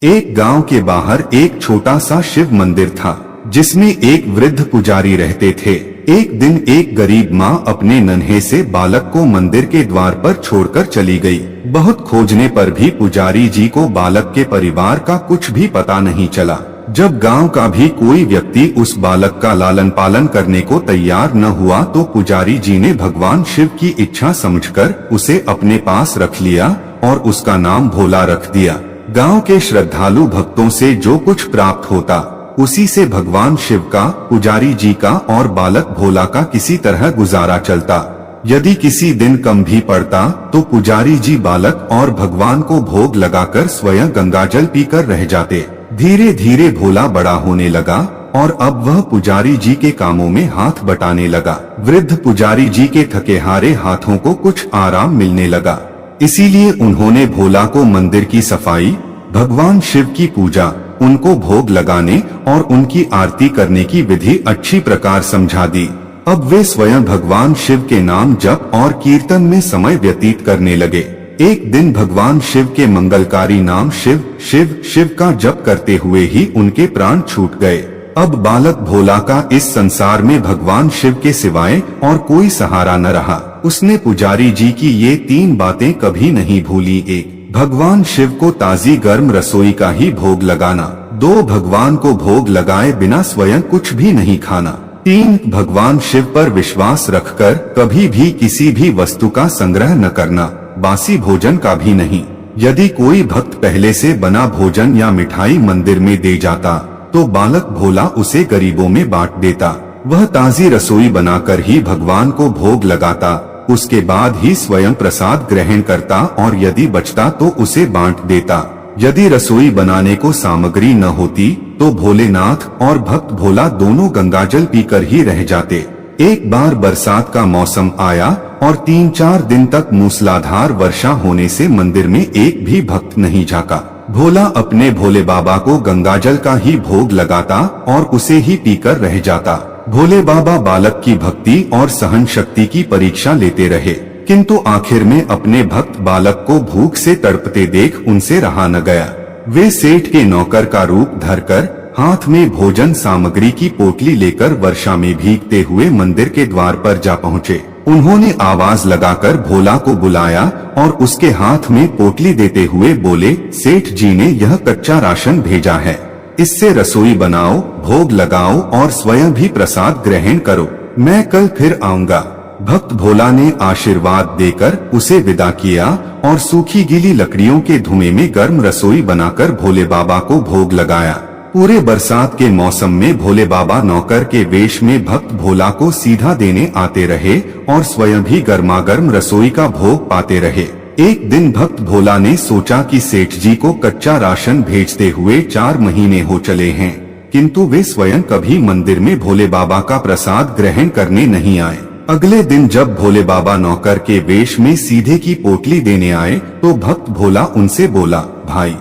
एक गांव के बाहर एक छोटा सा शिव मंदिर था, जिसमें एक वृद्ध पुजारी रहते थे। एक दिन एक गरीब माँ अपने नन्हे से बालक को मंदिर के द्वार पर छोड़कर चली गई। बहुत खोजने पर भी पुजारी जी को बालक के परिवार का कुछ भी पता नहीं चला। जब गांव का भी कोई व्यक्ति उस बालक का लालन पालन करने को तैयार न हुआ, तो पुजारी जी ने भगवान शिव की इच्छा समझकर उसे अपने पास रख लिया और उसका नाम भोला रख दिया। गांव के श्रद्धालु भक्तों से जो कुछ प्राप्त होता, उसी से भगवान शिव का, पुजारी जी का और बालक भोला का किसी तरह गुजारा चलता। यदि किसी दिन कम भी पड़ता तो पुजारी जी बालक और भगवान को भोग लगाकर स्वयं गंगाजल पीकर रह जाते। धीरे धीरे भोला बड़ा होने लगा और अब वह पुजारी जी के कामों में हाथ बटाने लगा। वृद्ध पुजारी जी के थके हारे हाथों को कुछ आराम मिलने लगा। इसीलिए उन्होंने भोला को मंदिर की सफाई, भगवान शिव की पूजा, उनको भोग लगाने और उनकी आरती करने की विधि अच्छी प्रकार समझा दी। अब वे स्वयं भगवान शिव के नाम जप और कीर्तन में समय व्यतीत करने लगे। एक दिन भगवान शिव के मंगलकारी नाम शिव शिव शिव का जप करते हुए ही उनके प्राण छूट गए। अब बालक भोला का इस संसार में भगवान शिव के सिवाय और कोई सहारा न रहा। उसने पुजारी जी की ये 3 बातें कभी नहीं भूली। 1. भगवान शिव को ताजी गर्म रसोई का ही भोग लगाना। 2. भगवान को भोग लगाए बिना स्वयं कुछ भी नहीं खाना। 3. भगवान शिव पर विश्वास रखकर कभी भी किसी भी वस्तु का संग्रह न करना, बासी भोजन का भी नहीं। यदि कोई भक्त पहले से बना भोजन या मिठाई मंदिर में दे जाता, तो बालक भोला उसे गरीबों में बांट देता। वह ताजी रसोई बनाकर ही भगवान को भोग लगाता, उसके बाद ही स्वयं प्रसाद ग्रहण करता और यदि बचता तो उसे बांट देता। यदि रसोई बनाने को सामग्री न होती तो भोलेनाथ और भक्त भोला दोनों गंगाजल पीकर ही रह जाते। एक बार बरसात का मौसम आया और 3-4 दिन तक मूसलाधार वर्षा होने से मंदिर में एक भी भक्त नहीं झांका। भोला अपने भोले बाबा को गंगाजल का ही भोग लगाता और उसे ही पीकर रह जाता। भोले बाबा बालक की भक्ति और सहन शक्ति की परीक्षा लेते रहे, किंतु आखिर में अपने भक्त बालक को भूख से तड़पते देख उनसे रहा न गया। वे सेठ के नौकर का रूप धरकर हाथ में भोजन सामग्री की पोटली लेकर वर्षा में भीगते हुए मंदिर के द्वार पर जा पहुँचे। उन्होंने आवाज लगाकर भोला को बुलाया और उसके हाथ में पोटली देते हुए बोले, सेठ जी ने यह कच्चा राशन भेजा है, इससे रसोई बनाओ, भोग लगाओ और स्वयं भी प्रसाद ग्रहण करो। मैं कल फिर आऊंगा। भक्त भोला ने आशीर्वाद देकर उसे विदा किया और सूखी गीली लकड़ियों के धुएं में गर्म रसोई बनाकर भोले बाबा को भोग लगाया। पूरे बरसात के मौसम में भोले बाबा नौकर के वेश में भक्त भोला को सीधा देने आते रहे और स्वयं भी गर्मागर्म रसोई का भोग पाते रहे। एक दिन भक्त भोला ने सोचा कि सेठ जी को कच्चा राशन भेजते हुए 4 महीने हो चले हैं, किंतु वे स्वयं कभी मंदिर में भोले बाबा का प्रसाद ग्रहण करने नहीं आए। अगले दिन जब भोले बाबा नौकर के वेश में सीधे की पोटली देने आए तो भक्त भोला उनसे बोला, भाई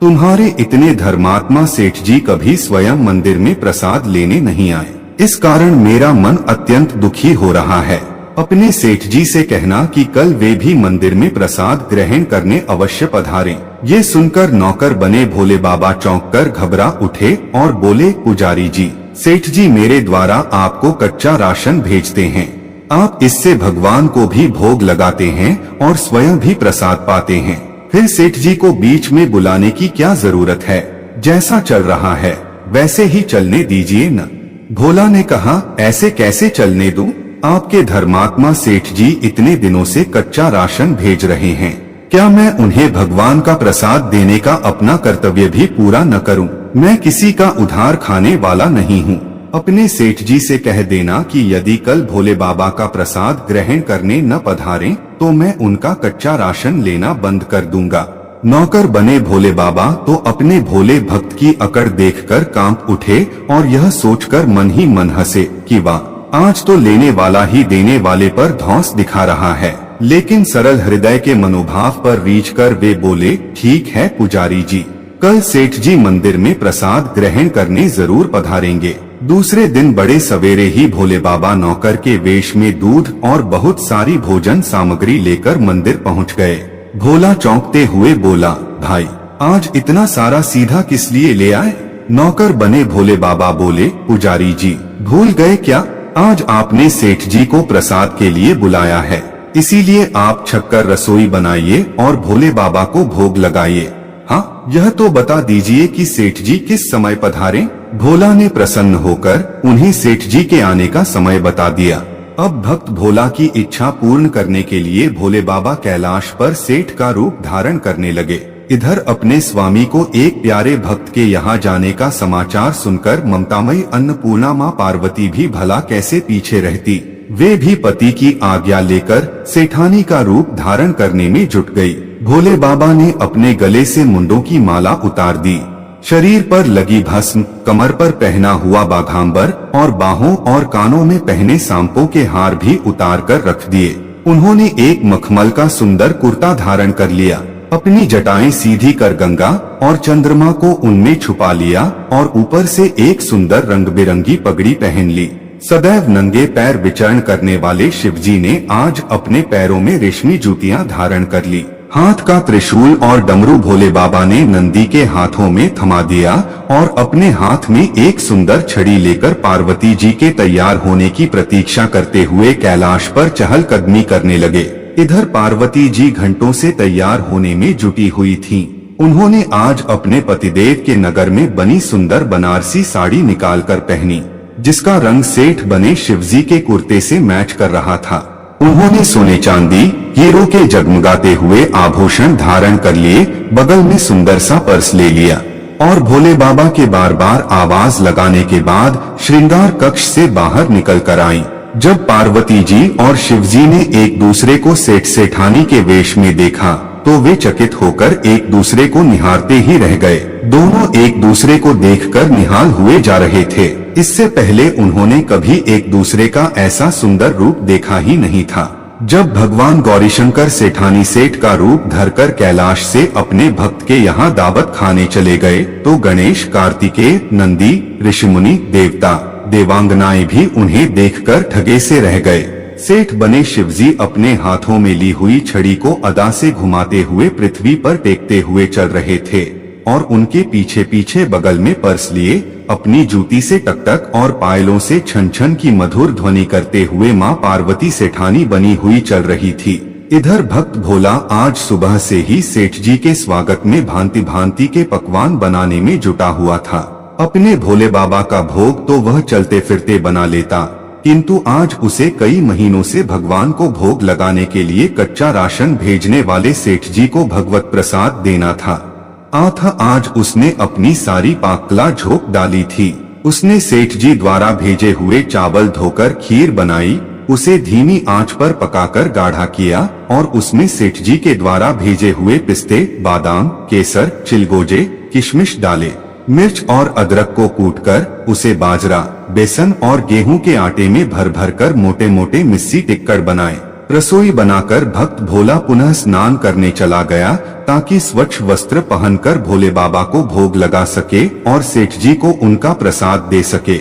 तुम्हारे इतने धर्मात्मा सेठ जी कभी स्वयं मंदिर में प्रसाद लेने नहीं आए, इस कारण मेरा मन अत्यंत दुखी हो रहा है। अपने सेठ जी से कहना कि कल वे भी मंदिर में प्रसाद ग्रहण करने अवश्य पधारें। ये सुनकर नौकर बने भोले बाबा चौंककर घबरा उठे और बोले, पुजारी जी, सेठ जी मेरे द्वारा आपको कच्चा राशन भेजते हैं, आप इससे भगवान को भी भोग लगाते हैं और स्वयं भी प्रसाद पाते हैं, फिर सेठ जी को बीच में बुलाने की क्या जरूरत है, जैसा चल रहा है वैसे ही चलने दीजिए न। भोला ने कहा, ऐसे कैसे चलने दूं? आपके धर्मात्मा सेठ जी इतने दिनों से कच्चा राशन भेज रहे हैं, क्या मैं उन्हें भगवान का प्रसाद देने का अपना कर्तव्य भी पूरा न करूं? मैं किसी का उधार खाने वाला नहीं हूं। अपने सेठ जी से कह देना कि यदि कल भोले बाबा का प्रसाद ग्रहण करने न पधारें तो मैं उनका कच्चा राशन लेना बंद कर दूंगा। नौकर बने भोले बाबा तो अपने भोले भक्त की अकड़ देखकर कांप उठे और यह सोचकर मन ही मन हंसे कि वाह, आज तो लेने वाला ही देने वाले पर धौंस दिखा रहा है। लेकिन सरल हृदय के मनोभाव पर रीझ कर वे बोले, ठीक है पुजारी जी, कल सेठ जी मंदिर में प्रसाद ग्रहण करने जरूर पधारेंगे। दूसरे दिन बड़े सवेरे ही भोले बाबा नौकर के वेश में दूध और बहुत सारी भोजन सामग्री लेकर मंदिर पहुंच गए। भोला चौंकते हुए बोला, भाई आज इतना सारा सीधा किस लिए ले आए? नौकर बने भोले बाबा बोले, पुजारी जी भूल गए क्या? आज आपने सेठ जी को प्रसाद के लिए बुलाया है, इसीलिए आप छक्कर रसोई बनाइए और भोले बाबा को भोग लगाइए। हाँ, यह तो बता दीजिए कि सेठ जी किस समय पधारे? भोला ने प्रसन्न होकर उन्हें सेठ जी के आने का समय बता दिया। अब भक्त भोला की इच्छा पूर्ण करने के लिए भोले बाबा कैलाश पर सेठ का रूप धारण करने लगे। इधर अपने स्वामी को एक प्यारे भक्त के यहाँ जाने का समाचार सुनकर ममतामयी अन्नपूर्णा माँ पार्वती भी भला कैसे पीछे रहती। वे भी पति की आज्ञा लेकर सेठानी का रूप धारण करने में जुट गई। भोले बाबा ने अपने गले से मुंडों की माला उतार दी, शरीर पर लगी भस्म, कमर पर पहना हुआ बाघांबर और बाहों और कानों में पहने सांपों के हार भी उतार कर रख दिए। उन्होंने एक मखमल का सुंदर कुर्ता धारण कर लिया, अपनी जटाएं सीधी कर गंगा और चंद्रमा को उनमें छुपा लिया और ऊपर से एक सुंदर रंग बिरंगी पगड़ी पहन ली। सदैव नंगे पैर विचरण करने वाले शिवजी ने आज अपने पैरों में रेशमी जूतियां धारण कर ली। हाथ का त्रिशूल और डमरू भोले बाबा ने नंदी के हाथों में थमा दिया और अपने हाथ में एक सुंदर छड़ी लेकर पार्वती जी के तैयार होने की प्रतीक्षा करते हुए कैलाश पर चहलकदमी करने लगे। इधर पार्वती जी घंटों से तैयार होने में जुटी हुई थीं। उन्होंने आज अपने पतिदेव के नगर में बनी सुंदर बनारसी साड़ी निकालकर पहनी, जिसका रंग सेठ बने शिवजी के कुर्ते से मैच कर रहा था। उन्होंने सोने चांदी हीरो के जगमगाते हुए आभूषण धारण कर लिए, बगल में सुंदर सा पर्स ले लिया और भोले बाबा के बार बार आवाज लगाने के बाद श्रृंगार कक्ष से बाहर निकल कर आई। जब पार्वती जी और शिवजी ने एक दूसरे को सेठ सेठानी के वेश में देखा तो वे चकित होकर एक दूसरे को निहारते ही रह गए। दोनों एक दूसरे को देखकर निहाल हुए जा रहे थे। इससे पहले उन्होंने कभी एक दूसरे का ऐसा सुंदर रूप देखा ही नहीं था। जब भगवान गौरीशंकर सेठानी सेठ का रूप धरकर कैलाश से अपने भक्त के यहाँ दावत खाने चले गए तो गणेश, कार्तिकेय, नंदी, ऋषिमुनि, देवता, देवांगनाएं भी उन्हें देखकर ठगे से रह गए। सेठ बने शिवजी अपने हाथों में ली हुई छड़ी को अदा से घुमाते हुए पृथ्वी पर टेकते हुए चल रहे थे और उनके पीछे पीछे बगल में पर्स लिए अपनी जूती से टकटक और पायलों से छन छन की मधुर ध्वनि करते हुए माँ पार्वती सेठानी बनी हुई चल रही थी। इधर भक्त भोला आज सुबह से ही सेठ जी के स्वागत में भांति भांति के पकवान बनाने में जुटा हुआ था। अपने भोले बाबा का भोग तो वह चलते फिरते बना लेता, किंतु आज उसे कई महीनों से भगवान को भोग लगाने के लिए कच्चा राशन भेजने वाले सेठ जी को भगवत प्रसाद देना था। आज उसने अपनी सारी पाककला झोंक डाली थी। उसने सेठ जी द्वारा भेजे हुए चावल धोकर खीर बनाई, उसे धीमी आंच पर पकाकर गाढ़ा किया और उसमें सेठ जी के द्वारा भेजे हुए पिस्ते, बादाम, केसर, चिलगोजे, किशमिश डाले। मिर्च और अदरक को कूटकर उसे बाजरा, बेसन और गेहूं के आटे में भर भर कर मोटे मोटे मिस्सी टिक्कड़ बनाए। रसोई बनाकर भक्त भोला पुनः स्नान करने चला गया ताकि स्वच्छ वस्त्र पहनकर भोले बाबा को भोग लगा सके और सेठ जी को उनका प्रसाद दे सके।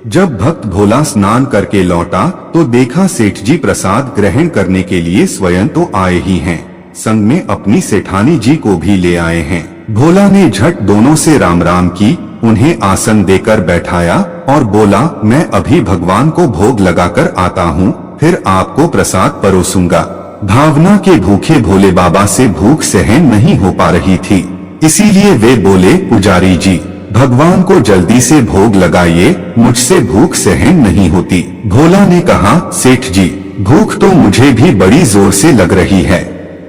जब भक्त भोला स्नान करके लौटा तो देखा सेठ जी प्रसाद ग्रहण करने के लिए स्वयं तो आए ही हैं, संग में अपनी सेठानी जी को भी ले आए हैं। भोला ने झट दोनों से राम राम की, उन्हें आसन देकर बैठाया और बोला, मैं अभी भगवान को भोग लगाकर आता हूँ, फिर आपको प्रसाद परोसूंगा। भावना के भूखे भोले बाबा से भूख सहन नहीं हो पा रही थी, इसीलिए वे बोले, पुजारी जी भगवान को जल्दी से भोग लगाइए, मुझसे भूख सहन नहीं होती। भोला ने कहा, सेठ जी भूख तो मुझे भी बड़ी जोर से लग रही है,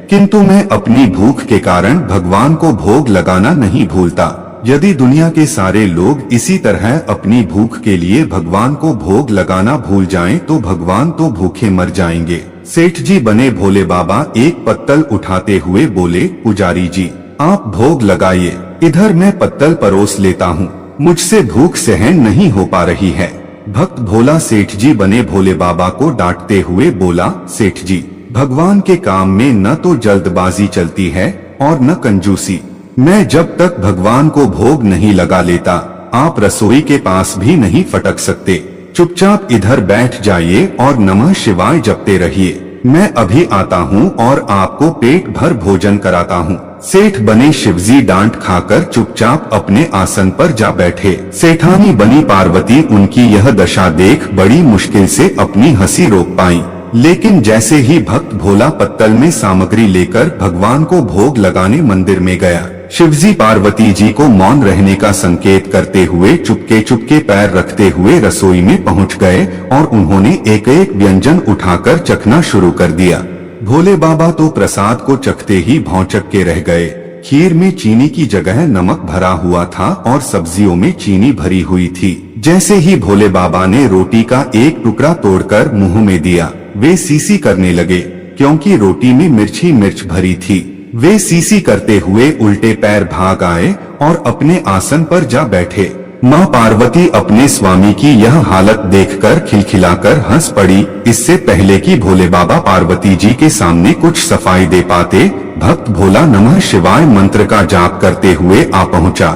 किंतु मैं अपनी भूख के कारण भगवान को भोग लगाना नहीं भूलता। यदि दुनिया के सारे लोग इसी तरह अपनी भूख के लिए भगवान को भोग लगाना भूल जाएं तो भगवान तो भूखे मर जाएंगे। सेठ जी बने भोले बाबा एक पत्तल उठाते हुए बोले, पुजारी जी आप भोग लगाइए, इधर मैं पत्तल परोस लेता हूँ, मुझसे भूख सहन नहीं हो पा रही है। भक्त भोला सेठ जी बने भोले बाबा को डांटते हुए बोला, सेठ जी भगवान के काम में न तो जल्दबाजी चलती है और न कंजूसी। मैं जब तक भगवान को भोग नहीं लगा लेता आप रसोई के पास भी नहीं फटक सकते। चुपचाप इधर बैठ जाइए और नमः शिवाय जपते रहिए। मैं अभी आता हूँ और आपको पेट भर भोजन कराता हूँ। सेठ बने शिवजी डांट खाकर चुपचाप अपने आसन पर जा बैठे। सेठानी बनी पार्वती उनकी यह दशा देख बड़ी मुश्किल से अपनी हंसी रोक पाई। लेकिन जैसे ही भक्त भोला पत्तल में सामग्री लेकर भगवान को भोग लगाने मंदिर में गया, शिवजी पार्वती जी को मौन रहने का संकेत करते हुए चुपके चुपके पैर रखते हुए रसोई में पहुंच गए और उन्होंने एक एक व्यंजन उठाकर चखना शुरू कर दिया। भोले बाबा तो प्रसाद को चखते ही भौंचक के रह गए। खीर में चीनी की जगह नमक भरा हुआ था और सब्जियों में चीनी भरी हुई थी। जैसे ही भोले बाबा ने रोटी का एक टुकड़ा तोड़कर मुंह में दिया, वे सीसी करने लगे, क्योंकि रोटी में मिर्ची मिर्च भरी थी। वे सीसी करते हुए उल्टे पैर भाग आए और अपने आसन पर जा बैठे। माँ पार्वती अपने स्वामी की यह हालत देखकर खिलखिलाकर हंस पड़ी। इससे पहले कि भोले बाबा पार्वती जी के सामने कुछ सफाई दे पाते, भक्त भोला नमः शिवाय मंत्र का जाप करते हुए आ पहुंचा।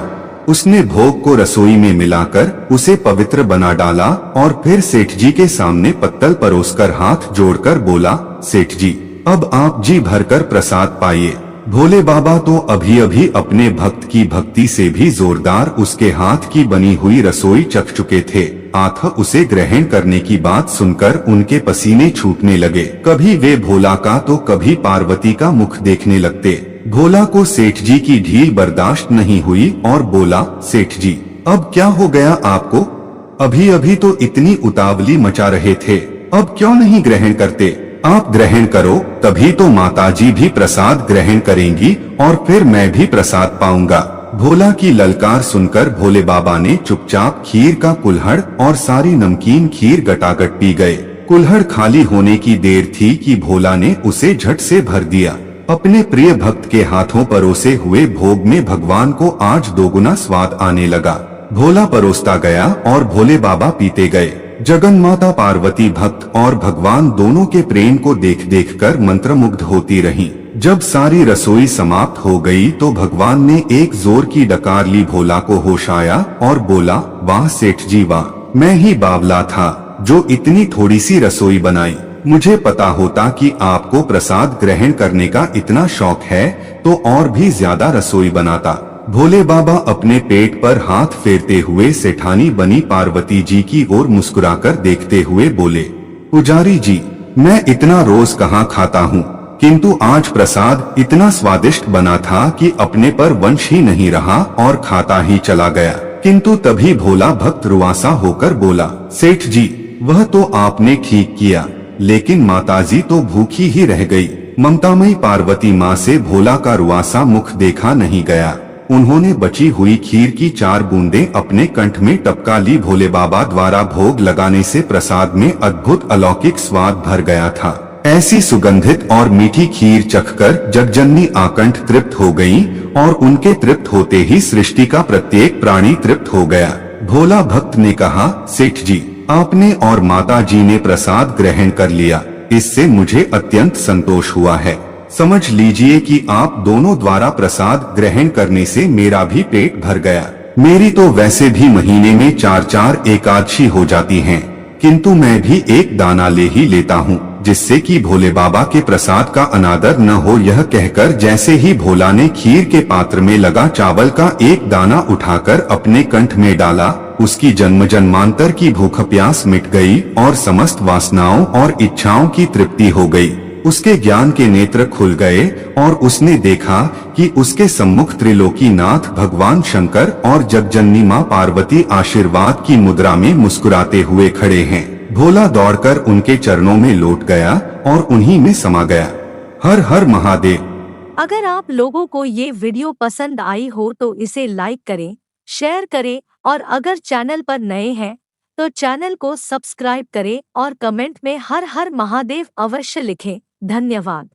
उसने भोग को रसोई में मिलाकर उसे पवित्र बना डाला और फिर सेठ जी के सामने पत्तल परोसकर हाथ जोड़कर बोला, सेठ जी, अब आप जी भरकर प्रसाद पाइए। भोले बाबा तो अभी अभी अपने भक्त की भक्ति से भी जोरदार उसके हाथ की बनी हुई रसोई चख चुके थे। आख उसे ग्रहण करने की बात सुनकर उनके पसीने छूटने लगे। कभी वे भोला का तो कभी पार्वती का मुख देखने लगते। भोला को सेठ जी की ढील बर्दाश्त नहीं हुई और बोला, सेठ जी, अब क्या हो गया आपको? अभी अभी तो इतनी उतावली मचा रहे थे, अब क्यों नहीं ग्रहण करते? आप ग्रहण करो, तभी तो माताजी भी प्रसाद ग्रहण करेंगी और फिर मैं भी प्रसाद पाऊंगा। भोला की ललकार सुनकर भोले बाबा ने चुपचाप खीर का कुल्हड़ और सारी नमकीन खीर गटागट पी गए। कुल्हड़ खाली होने की देर थी कि भोला ने उसे झट से भर दिया। अपने प्रिय भक्त के हाथों परोसे हुए भोग में भगवान को आज दोगुना स्वाद आने लगा। भोला परोसता गया और भोले बाबा पीते गए। जगन माता पार्वती भक्त और भगवान दोनों के प्रेम को देख देख कर मंत्रमुग्ध होती रहीं। जब सारी रसोई समाप्त हो गई तो भगवान ने एक जोर की डकार ली। भोला को होश आया और बोला, वाह सेठ जी वाह, मैं ही बावला था जो इतनी थोड़ी सी रसोई बनाई। मुझे पता होता कि आपको प्रसाद ग्रहण करने का इतना शौक है तो और भी ज्यादा रसोई बनाता। भोले बाबा अपने पेट पर हाथ फेरते हुए सेठानी बनी पार्वती जी की ओर मुस्कुराकर देखते हुए बोले, पुजारी जी, मैं इतना रोज कहाँ खाता हूँ, किंतु आज प्रसाद इतना स्वादिष्ट बना था कि अपने पर वंश ही नहीं रहा और खाता ही चला गया। किंतु तभी भोला भक्त रुआसा होकर बोला, सेठ जी, वह तो आपने ठीक किया, लेकिन माताजी तो भूखी ही रह गई। ममतामयी पार्वती माँ से भोला का रुआसा मुख देखा नहीं गया। उन्होंने बची हुई खीर की 4 बूंदें अपने कंठ में टपका ली। भोले बाबा द्वारा भोग लगाने से प्रसाद में अद्भुत अलौकिक स्वाद भर गया था। ऐसी सुगंधित और मीठी खीर चखकर जगजननी आकंठ तृप्त हो गईं और उनके तृप्त होते ही सृष्टि का प्रत्येक प्राणी तृप्त हो गया। भोला भक्त ने कहा, सेठ जी, आपने और माता जी ने प्रसाद ग्रहण कर लिया, इससे मुझे अत्यंत संतोष हुआ है। समझ लीजिए कि आप दोनों द्वारा प्रसाद ग्रहण करने से मेरा भी पेट भर गया। मेरी तो वैसे भी महीने में 4-4 एकादशी हो जाती हैं, किंतु मैं भी एक दाना ले ही लेता हूँ, जिससे कि भोले बाबा के प्रसाद का अनादर न हो। यह कहकर जैसे ही भोला ने खीर के पात्र में लगा चावल का एक दाना उठाकर अपने कंठ में डाला, उसकी जन्म जन्मांतर की भूख प्यास मिट गई और समस्त वासनाओं और इच्छाओं की तृप्ति हो गई। उसके ज्ञान के नेत्र खुल गए और उसने देखा कि उसके सम्मुख त्रिलोकीनाथ भगवान शंकर और जगजननी माँ पार्वती आशीर्वाद की मुद्रा में मुस्कुराते हुए खड़े हैं। भोला दौड़कर उनके चरणों में लौट गया और उन्हीं में समा गया। हर हर महादेव। अगर आप लोगों को ये वीडियो पसंद आई हो तो इसे लाइक करें, शेयर करें और अगर चैनल पर नए हैं तो चैनल को सब्सक्राइब करें और कमेंट में हर हर महादेव अवश्य लिखें। धन्यवाद।